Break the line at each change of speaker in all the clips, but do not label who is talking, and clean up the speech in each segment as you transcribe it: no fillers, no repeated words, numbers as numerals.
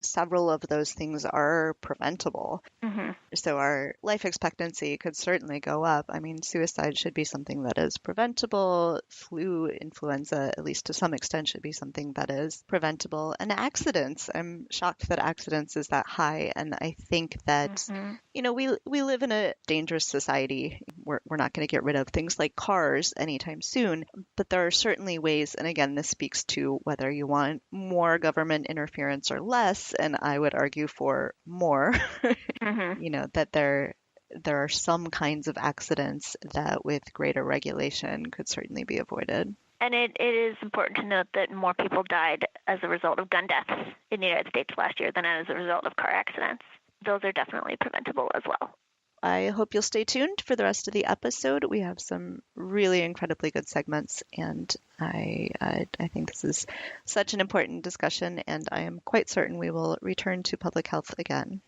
several of those things are preventable.
Mm-hmm.
So our life expectancy could certainly go up. I mean, suicide should be something that is preventable. Flu, influenza, at least to some extent, should be something that is preventable. And accidents, I'm shocked that accidents is that high. And I think that, you know, we live in a dangerous society. We're not going to get rid of things like cars anytime soon, but there are certainly ways, and again, this speaks to whether you want more government interference or less, and I would argue for more, you know, that there are some kinds of accidents that with greater regulation could certainly be avoided.
And it is important to note that more people died as a result of gun deaths in the United States last year than as a result of car accidents. Those are definitely preventable as well.
I hope you'll stay tuned for the rest of the episode. We have some really incredibly good segments, and I think this is such an important discussion, and I am quite certain we will return to public health again.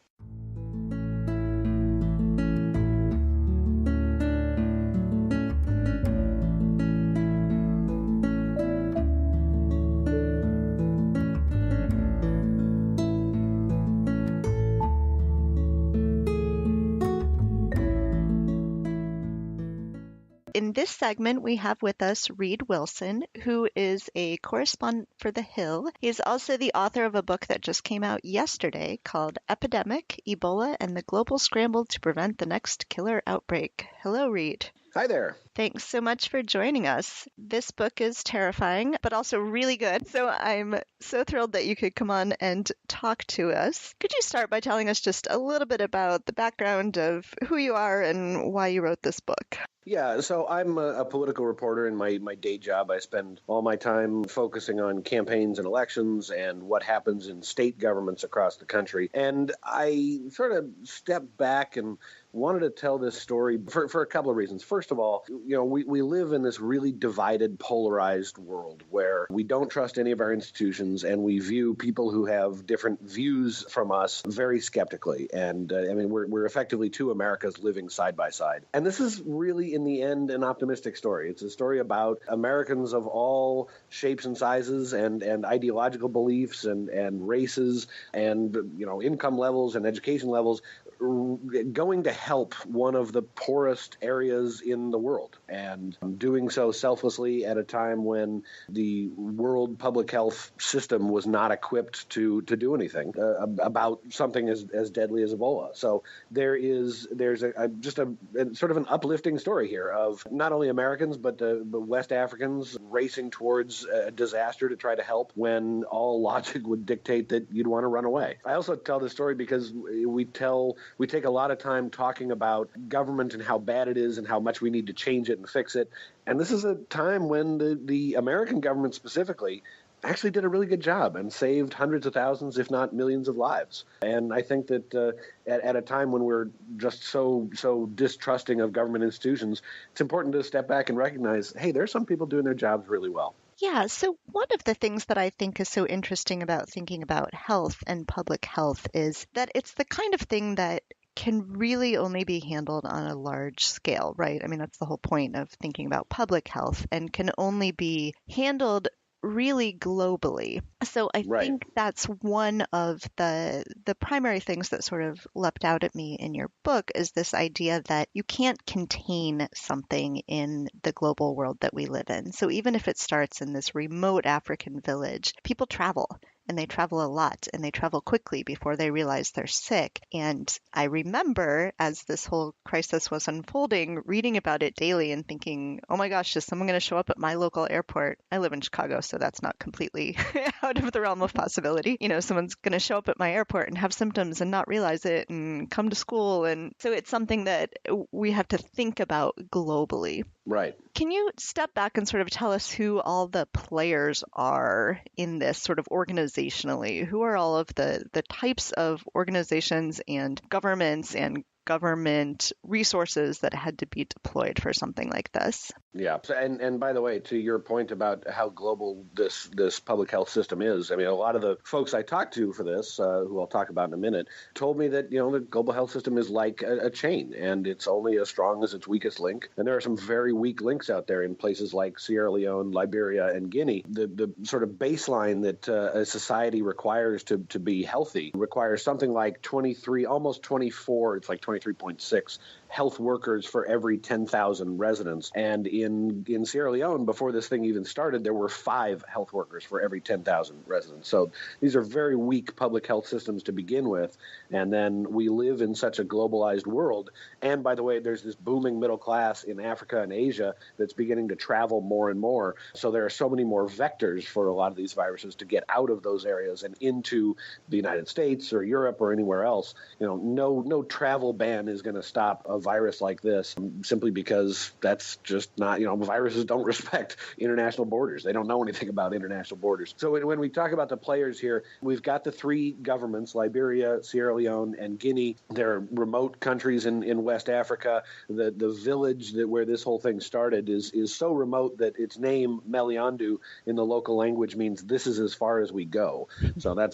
In this segment, we have with us Reid Wilson, who is a correspondent for The Hill. He is also the author of a book that just came out yesterday called Epidemic, Ebola, and the Global Scramble to Prevent the Next Killer Outbreak. Hello, Reid.
Hi there.
Thanks so much for joining us. This book is terrifying, but also really good. So I'm so thrilled that you could come on and talk to us. Could you start by telling us just a little bit about the background of who you are and why you wrote this book?
Yeah, so I'm a political reporter in my day job. I spend all my time focusing on campaigns and elections and what happens in state governments across the country. And I sort of stepped back and wanted to tell this story for a couple of reasons. First of all, you know, we live in this really divided, polarized world where we don't trust any of our institutions and we view people who have different views from us very skeptically. And I mean, we're effectively two Americas living side by side. And this is really, in the end, an optimistic story. It's a story about Americans of all shapes and sizes and ideological beliefs and races and, you know, income levels and education levels going to help one of the poorest areas in the world, and doing so selflessly at a time when the world public health system was not equipped to do anything about something as deadly as Ebola. So there's just a sort of an uplifting story here of not only Americans but West Africans racing towards a disaster to try to help when all logic would dictate that you'd want to run away. I also tell this story because we take a lot of time talking about government and how bad it is and how much we need to change it and fix it. And this is a time when the American government specifically actually did a really good job and saved hundreds of thousands, if not millions of lives. And I think that at a time when we're just so distrusting of government institutions, it's important to step back and recognize, hey, there's some people doing their jobs really well.
Yeah, so one of the things that I think is so interesting about thinking about health and public health is that it's the kind of thing that can really only be handled on a large scale, right? I mean, that's the whole point of thinking about public health, and can only be handled really globally. So I think that's one of the primary things that sort of leapt out at me in your book is this idea that you can't contain something in the global world that we live in. So even if it starts in this remote African village, people travel. And they travel a lot, and they travel quickly before they realize they're sick. And I remember, as this whole crisis was unfolding, reading about it daily and thinking, oh my gosh, is someone going to show up at my local airport? I live in Chicago, so that's not completely out of the realm of possibility. You know, someone's going to show up at my airport and have symptoms and not realize it and come to school. And so it's something that we have to think about globally.
Right.
Can you step back and sort of tell us who all the players are in this sort of organizationally? Who are all of the types of organizations and governments and government resources that had to be deployed for something like this?
Yeah. So, and by the way, to your point about how global this public health system is, I mean, a lot of the folks I talked to for this, who I'll talk about in a minute, told me that, the global health system is like a chain, and it's only as strong as its weakest link. And there are some very weak links out there in places like Sierra Leone, Liberia, and Guinea. The sort of baseline that a society requires to be healthy requires something like 23, almost 24, it's like 23.6 health workers for every 10,000 residents. And in Sierra Leone, before this thing even started, there were 5 health workers for every 10,000 residents. So these are very weak public health systems to begin with. And then we live in such a globalized world. And by the way, there's this booming middle class in Africa and Asia that's beginning to travel more and more. So there are so many more vectors for a lot of these viruses to get out of those areas and into the United States or Europe or anywhere else. No travel ban is going to stop a virus like this, simply because that's just not, viruses don't respect international borders. They don't know anything about international borders. So when we talk about the players here, we've got the 3 governments, Liberia, Sierra Leone, and Guinea. They're remote countries in West Africa. The village where this whole thing started is so remote that its name, Meliandu, in the local language means this is as far as we go. So that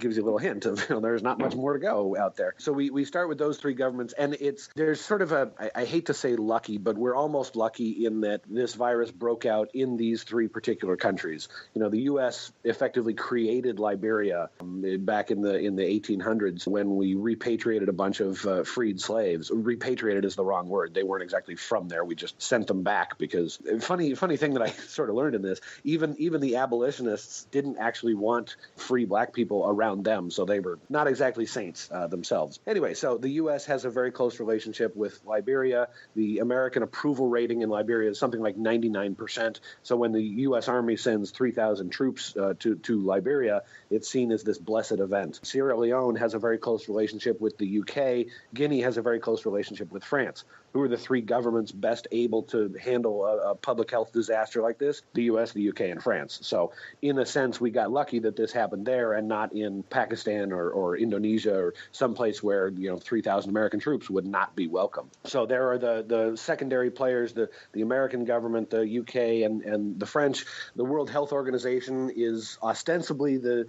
gives you a little hint of there's not much more to go out there. So we start with those 3 governments, and there's sort of I hate to say lucky, but we're almost lucky in that this virus broke out in these 3 particular countries. The U.S. effectively created Liberia back in the 1800s when we repatriated a bunch of freed slaves. Repatriated is the wrong word. They weren't exactly from there. We just sent them back because funny thing that I sort of learned in this, even the abolitionists didn't actually want free black people around them, so they were not exactly saints themselves. Anyway, so the U.S. has a very close relationship with Liberia. The American approval rating in Liberia is something like 99%. So when the U.S. Army sends 3,000 troops to Liberia, it's seen as this blessed event. Sierra Leone has a very close relationship with the UK. Guinea has a very close relationship with France. Who are the 3 governments best able to handle a public health disaster like this? The U.S., the UK, and France. So in a sense, we got lucky that this happened there and not in Pakistan or Indonesia or someplace where 3,000 American troops would not be welcome. So there are the secondary players, the American government, the UK, and the French. The World Health Organization is ostensibly the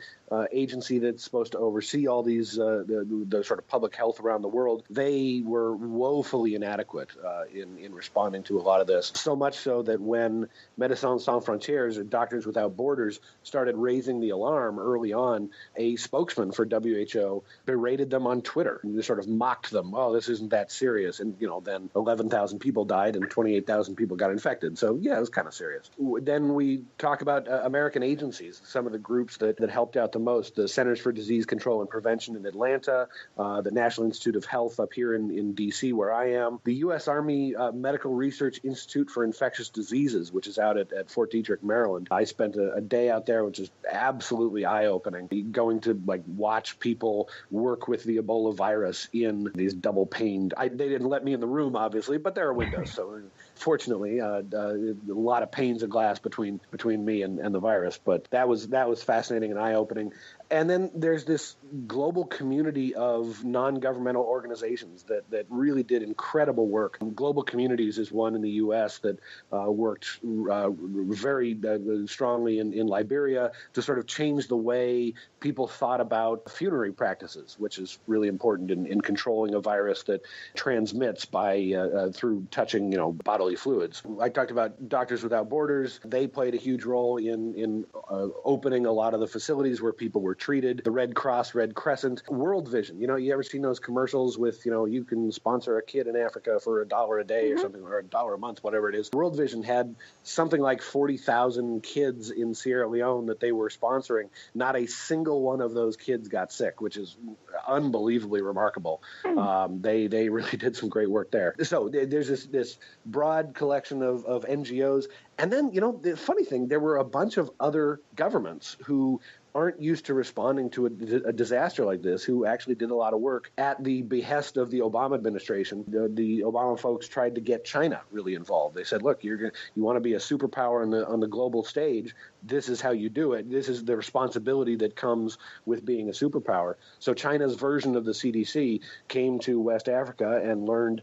agency that's supposed to oversee all these the sort of public health around the world. They were woefully inadequate in responding to a lot of this. So much so that when Médecins Sans Frontières, or Doctors Without Borders, started raising the alarm early on, a spokesman for WHO berated them on Twitter and just sort of mocked them. Oh, this isn't that serious. And then 11,000 people died and 28,000 people got infected. So yeah, it was kind of serious. Then we talk about American agencies, some of the groups that helped out the most. The Centers for Disease Control and Prevention in Atlanta, the National Institute of Health up here in D.C. where I am, the U.S. Army Medical Research Institute for Infectious Diseases, which is out at Fort Detrick, Maryland. I spent a day out there, which is absolutely eye-opening, going to watch people work with the Ebola virus in these double-paned. They didn't let me in the room, obviously, but there are windows, so fortunately, a lot of panes of glass between me and the virus. But that was fascinating and eye-opening. And then there's this global community of non-governmental organizations that really did incredible work. Global Communities is one in the U.S. that worked very strongly in Liberia to sort of change the way people thought about funerary practices, which is really important in controlling a virus that transmits by through touching bodily fluids. I talked about Doctors Without Borders. They played a huge role in opening a lot of the facilities where people were treated. The Red Cross, Red Crescent, World Vision. You ever seen those commercials with you can sponsor a kid in Africa for $1 a day or something, or $1 a month, whatever it is. World Vision had something like 40,000 kids in Sierra Leone that they were sponsoring. Not a single one of those kids got sick, which is unbelievably remarkable. They really did some great work there. So there's this broad collection of NGOs. And then, the funny thing, there were a bunch of other governments who aren't used to responding to a disaster like this, who actually did a lot of work at the behest of the Obama administration. The Obama folks tried to get China really involved. They said, look, you want to be a superpower on the global stage. This is how you do it. This is the responsibility that comes with being a superpower. So China's version of the CDC came to West Africa and learned,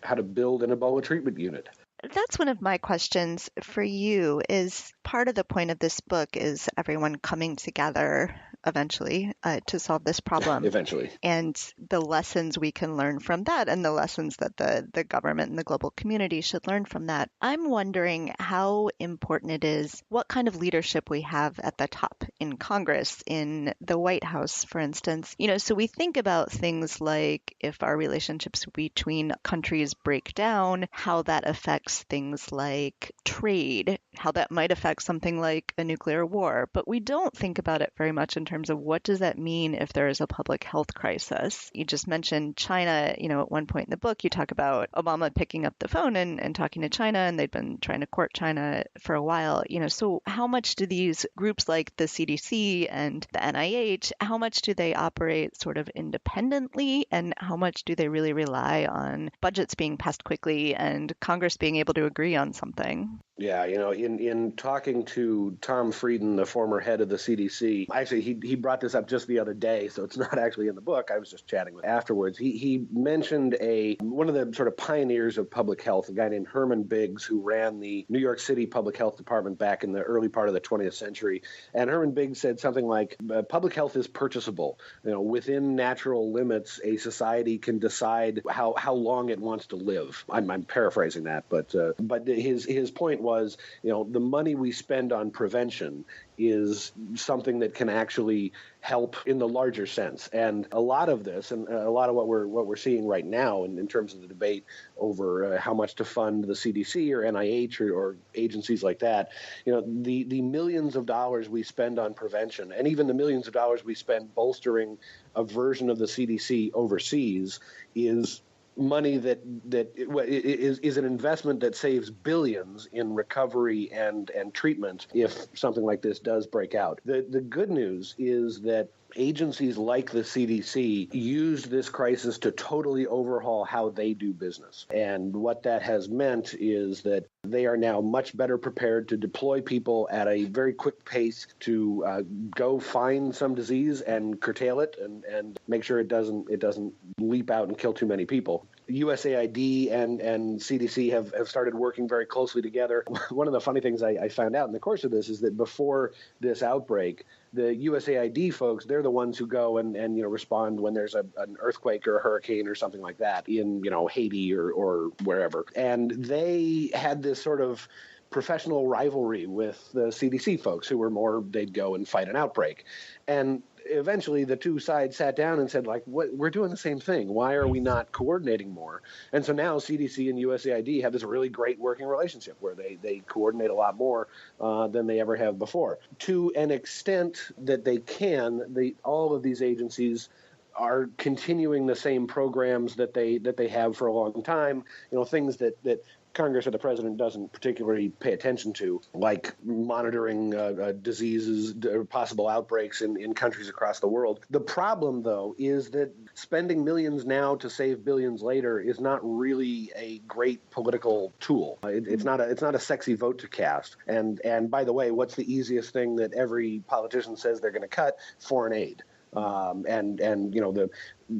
how to build an Ebola treatment unit.
That's one of my questions for you. Is part of the point of this book is everyone coming together eventually to solve this problem.
Eventually.
And the lessons we can learn from that and the lessons that the government and the global community should learn from that. I'm wondering how important it is, what kind of leadership we have at the top in Congress, in the White House, for instance. So we think about things like if our relationships between countries break down, how that affects things like trade, how that might affect something like a nuclear war. But we don't think about it very much in terms of what does that mean if there is a public health crisis. You just mentioned China. At one point in the book, you talk about Obama picking up the phone and talking to China, and they'd been trying to court China for a while. So how much do these groups like the CDC and the NIH, how much do they operate sort of independently, and how much do they really rely on budgets being passed quickly and Congress being able to agree on something?
Yeah, in talking to Tom Frieden, the former head of the CDC, actually he brought this up just the other day, so it's not actually in the book. I was just chatting with him afterwards. He mentioned one of the sort of pioneers of public health, a guy named Herman Biggs, who ran the New York City Public Health Department back in the early part of the 20th century. And Herman Biggs said something like, public health is purchasable. Within natural limits, a society can decide how long it wants to live. I'm paraphrasing that, but his point was, the money we spend on prevention is something that can actually help in the larger sense. And a lot of this, and a lot of what we're seeing right now in terms of the debate over how much to fund the CDC or NIH or agencies like that, the millions of dollars we spend on prevention, and even the millions of dollars we spend bolstering a version of the CDC overseas, is money that is an investment that saves billions in recovery and treatment if something like this does break out. The good news is that agencies like the CDC used this crisis to totally overhaul how they do business. And what that has meant is that they are now much better prepared to deploy people at a very quick pace to go find some disease and curtail it and make sure it doesn't leap out and kill too many people. USAID and CDC have started working very closely together. One of the funny things I found out in the course of this is that before this outbreak, the USAID folks, they're the ones who go and respond when there's an earthquake or a hurricane or something like that in Haiti or wherever. And they had this sort of professional rivalry with the CDC folks who were more, they'd go and fight an outbreak. And eventually the two sides sat down and said, we're doing the same thing. Why are we not coordinating more? And so now CDC and USAID have this really great working relationship where they coordinate a lot more than they ever have before. To an extent that they can, all of these agencies are continuing the same programs that they have for a long time, things that Congress or the president doesn't particularly pay attention to, like monitoring diseases, possible outbreaks in countries across the world. The problem, though, is that spending millions now to save billions later is not really a great political tool. It's not a sexy vote to cast. And by the way, what's the easiest thing that every politician says they're going to cut? Foreign aid.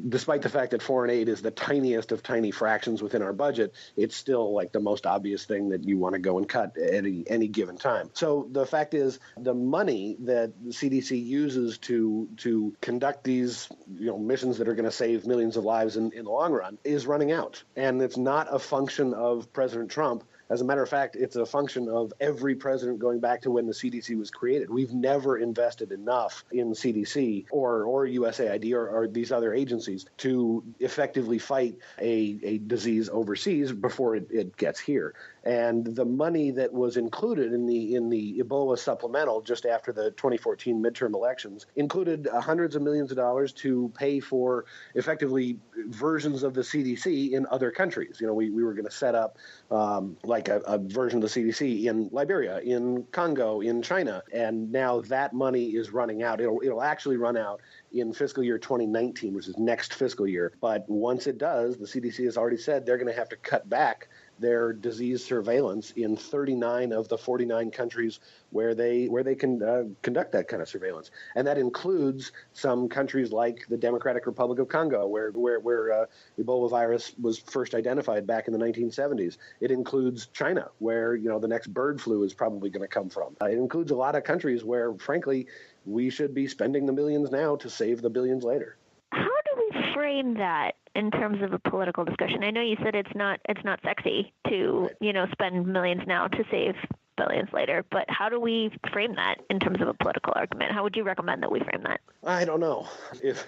Despite the fact that foreign aid is the tiniest of tiny fractions within our budget, it's still like the most obvious thing that you want to go and cut at any given time. So the fact is, the money that the CDC uses to conduct these missions that are going to save millions of lives in the long run is running out, and it's not a function of President Trump. As a matter of fact, it's a function of every president going back to when the CDC was created. We've never invested enough in CDC or USAID or these other agencies to effectively fight a disease overseas before it gets here. And the money that was included in the Ebola supplemental just after the 2014 midterm elections included hundreds of millions of dollars to pay for effectively versions of the CDC in other countries. We were going to set up like a version of the CDC in Liberia, in Congo, in China, and now that money is running out. It'll actually run out in fiscal year 2019, which is next fiscal year. But once it does, the CDC has already said they're going to have to cut back their disease surveillance in 39 of the 49 countries where they can conduct that kind of surveillance. And that includes some countries like the Democratic Republic of Congo, where Ebola virus was first identified back in the 1970s. It includes China, where the next bird flu is probably going to come from. It includes a lot of countries where, frankly, we should be spending the millions now to save the billions later.
How do we frame that in terms of a political discussion? I know you said it's not sexy to, spend millions now to save billions later, but how do we frame that in terms of a political argument? How would you recommend that we frame that?
I don't know. If